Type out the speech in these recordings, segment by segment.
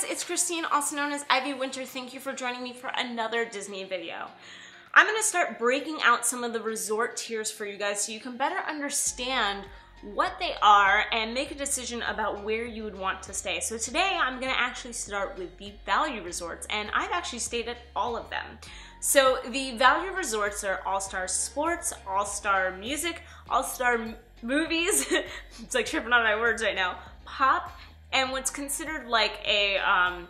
it's Christine, also known as IvyWinter. Thank you for joining me for another Disney video. I'm going to start breaking out some of the resort tiers for you guys so you can better understand what they are and make a decision about where you would want to stay. So today I'm going to actually start with the value resorts, and I've actually stayed at all of them. So the value resorts are All-Star Sports, All-Star Music, All-Star Movies, it's like tripping on my words right now, Pop, and what's considered like a, I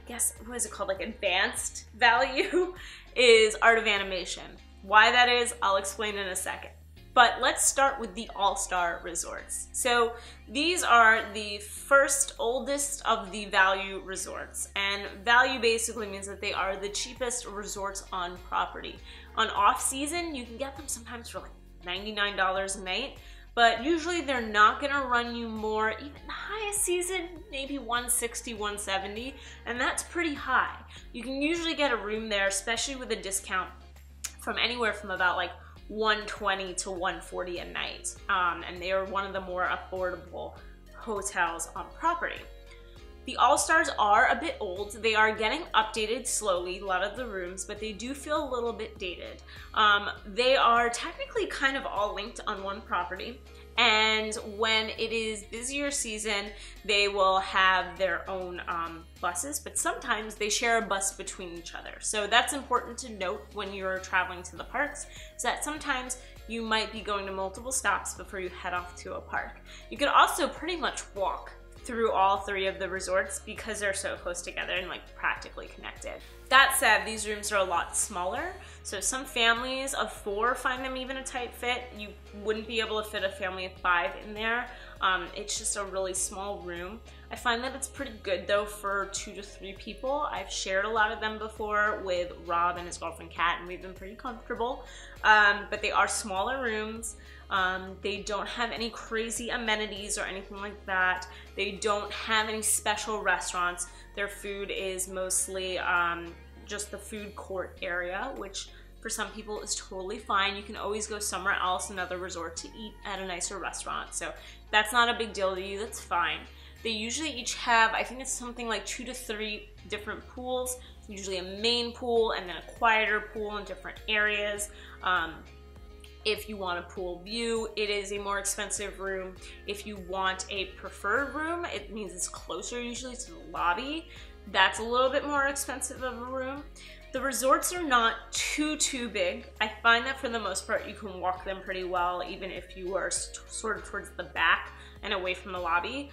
guess, what is it called, like advanced value, is Art of Animation. Why that is, I'll explain in a second. But let's start with the All-Star Resorts. So these are the first oldest of the value resorts. And value basically means that they are the cheapest resorts on property. On off-season, you can get them sometimes for like $99 a night, but usually they're not gonna run you more, even the highest season, maybe $160, $170, and that's pretty high. You can usually get a room there, especially with a discount, from anywhere from about like $120 to $140 a night, and they are one of the more affordable hotels on property. The All-Stars are a bit old. They are getting updated slowly, a lot of the rooms, but they do feel a little bit dated. They are technically kind of all linked on one property, and when it is busier season, they will have their own buses, but sometimes they share a bus between each other. So that's important to note when you're traveling to the parks, is that sometimes you might be going to multiple stops before you head off to a park. You could also pretty much walk through all three of the resorts because they're so close together and like practically connected. That said, these rooms are a lot smaller, so some families of 4 find them even a tight fit. You wouldn't be able to fit a family of 5 in there. It's just a really small room. I find that it's pretty good though for 2 to 3 people. I've shared a lot of them before with Rob and his girlfriend Kat, and we've been pretty comfortable. But they are smaller rooms. They don't have any crazy amenities or anything like that. They don't have any special restaurants. Their food is mostly just the food court area, which for some people is totally fine. You can always go somewhere else, another resort, to eat at a nicer restaurant. So that's not a big deal to you, that's fine. They usually each have, I think it's something like 2 to 3 different pools, usually a main pool and then a quieter pool in different areas. If you want a pool view, it is a more expensive room. If you want a preferred room, it means it's closer usually to the lobby. That's a little bit more expensive of a room. The resorts are not too big. I find that for the most part, you can walk them pretty well, even if you are sort of towards the back and away from the lobby.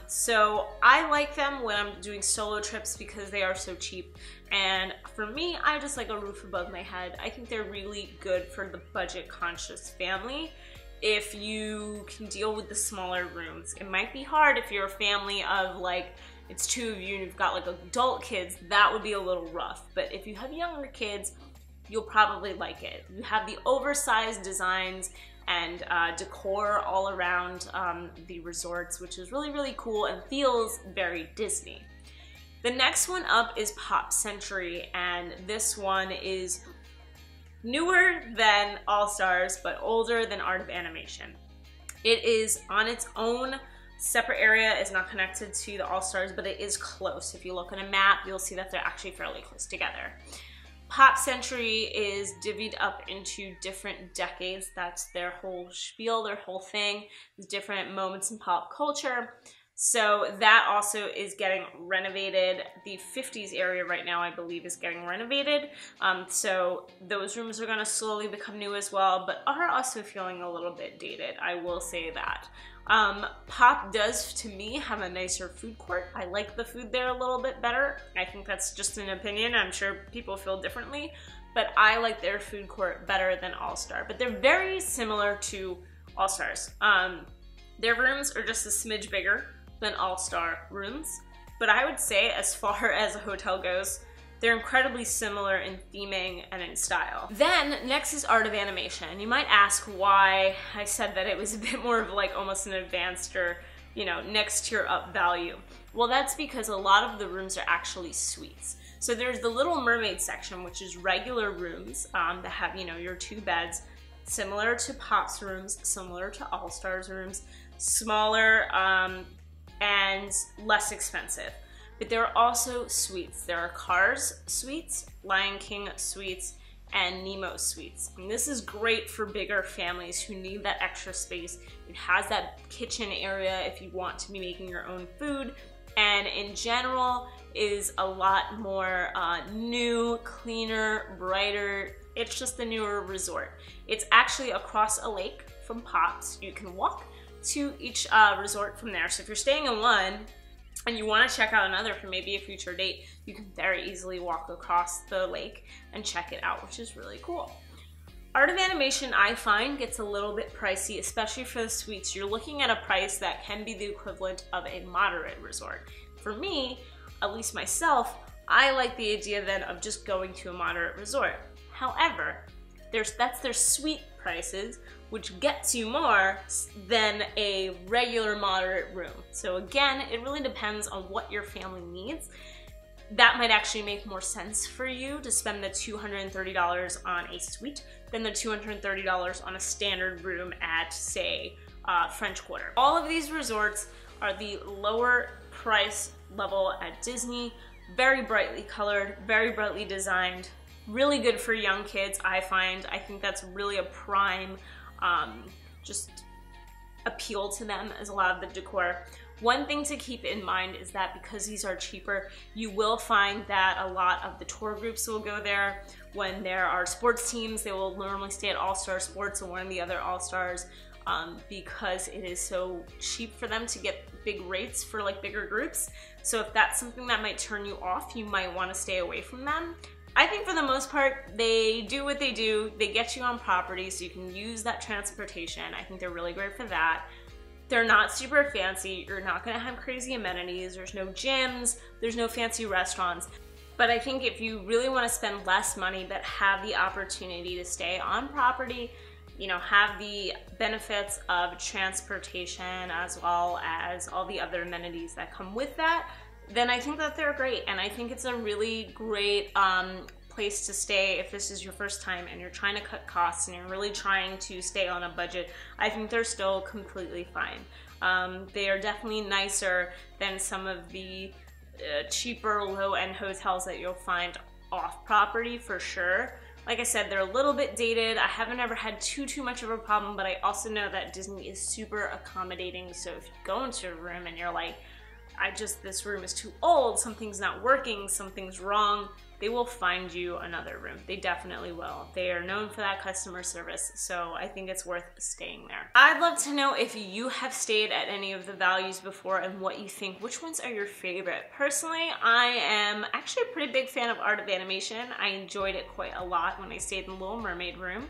So I like them when I'm doing solo trips because they are so cheap. And for me, I just like a roof above my head. I think they're really good for the budget conscious family if you can deal with the smaller rooms. It might be hard if you're a family of like, it's 2 of you and you've got like adult kids, that would be a little rough. But if you have younger kids, you'll probably like it. You have the oversized designs and decor all around the resorts, which is really cool and feels very Disney. The next one up is Pop Century, and this one is newer than All-Stars, but older than Art of Animation. It is on its own separate area. It's not connected to the All-Stars, but it is close. If you look on a map, you'll see that they're actually fairly close together. Pop Century is divvied up into different decades. That's their whole spiel, their whole thing. There's different moments in pop culture. So that also is getting renovated. The 50s area right now, I believe, is getting renovated. So those rooms are gonna slowly become new as well, but are also feeling a little bit dated, I will say that. Pop does, to me, have a nicer food court. I like the food there a little bit better. I think that's just an opinion. I'm sure people feel differently, but I like their food court better than All-Star. But they're very similar to All-Stars. Their rooms are just a smidge bigger than All-Star rooms, but I would say as far as a hotel goes, they're incredibly similar in theming and in style. Then next is Art of Animation, and you might ask why I said that it was a bit more of like almost an advanced or, you know, next tier up value. Well, that's because a lot of the rooms are actually suites. So there's the Little Mermaid section, which is regular rooms that have, you know, your 2 beds, similar to Pop's rooms, similar to All-Stars rooms, smaller and less expensive. but there are also suites. There are Cars suites, Lion King suites, and Nemo suites. And this is great for bigger families who need that extra space. It has that kitchen area if you want to be making your own food, and in general is a lot more new, cleaner, brighter. It's just a newer resort. It's actually across a lake from Pops. You can walk to each resort from there. So if you're staying in one and you want to check out another for maybe a future date, you can very easily walk across the lake and check it out, which is really cool. Art of Animation, I find, gets a little bit pricey, especially for the suites. You're looking at a price that can be the equivalent of a moderate resort. For me, at least myself, I like the idea then of just going to a moderate resort. However, that's their suite prices, which gets you more than a regular moderate room. So again, it really depends on what your family needs. That might actually make more sense for you to spend the $230 on a suite than the $230 on a standard room at, say, French Quarter. All of these resorts are the lower price level at Disney, very brightly colored, very brightly designed, really good for young kids, I find. I think that's really a prime just appeal to them, as a lot of the decor. One thing to keep in mind is that because these are cheaper, you will find that a lot of the tour groups will go there. When there are sports teams, they will normally stay at All-Star Sports or one of the other All-Stars because it is so cheap for them to get big rates for like bigger groups. So if that's something that might turn you off, you might want to stay away from them. I think for the most part, they do what they do. They get you on property so you can use that transportation. I think they're really great for that. They're not super fancy. You're not gonna have crazy amenities. There's no gyms, there's no fancy restaurants. But I think if you really wanna spend less money but have the opportunity to stay on property, you know, have the benefits of transportation as well as all the other amenities that come with that, then I think that they're great. And I think it's a really great place to stay if this is your first time and you're trying to cut costs and you're really trying to stay on a budget. I think they're still completely fine. They are definitely nicer than some of the cheaper low-end hotels that you'll find off property for sure. Like I said, they're a little bit dated. I haven't ever had too much of a problem, but I also know that Disney is super accommodating. So if you go into a room and you're like, this room is too old, something's not working, something's wrong, they will find you another room. They definitely will. They are known for that customer service, so I think it's worth staying there. I'd love to know if you have stayed at any of the values before and what you think. Which ones are your favorite? Personally, I am actually a pretty big fan of Art of Animation. I enjoyed it quite a lot when I stayed in the Little Mermaid room.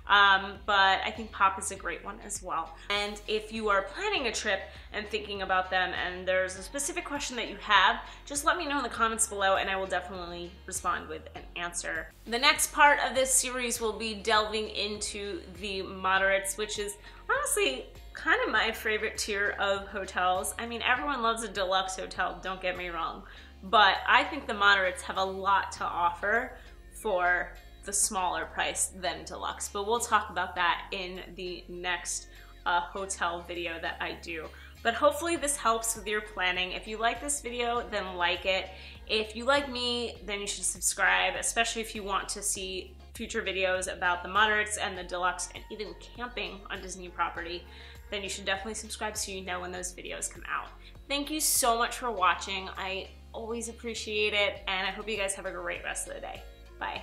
But I think Pop is a great one as well. And if you are planning a trip and thinking about them and there's a specific question that you have, just let me know in the comments below and I will definitely respond with an answer. The next part of this series will be delving into the moderates, which is honestly kind of my favorite tier of hotels. I mean, everyone loves a deluxe hotel, don't get me wrong, but I think the moderates have a lot to offer for the smaller price than deluxe, but we'll talk about that in the next hotel video that I do. But hopefully this helps with your planning. If you like this video, then like it. If you like me, then you should subscribe, especially if you want to see future videos about the moderates and the deluxe and even camping on Disney property, then you should definitely subscribe so you know when those videos come out. Thank you so much for watching. I always appreciate it, and I hope you guys have a great rest of the day. Bye.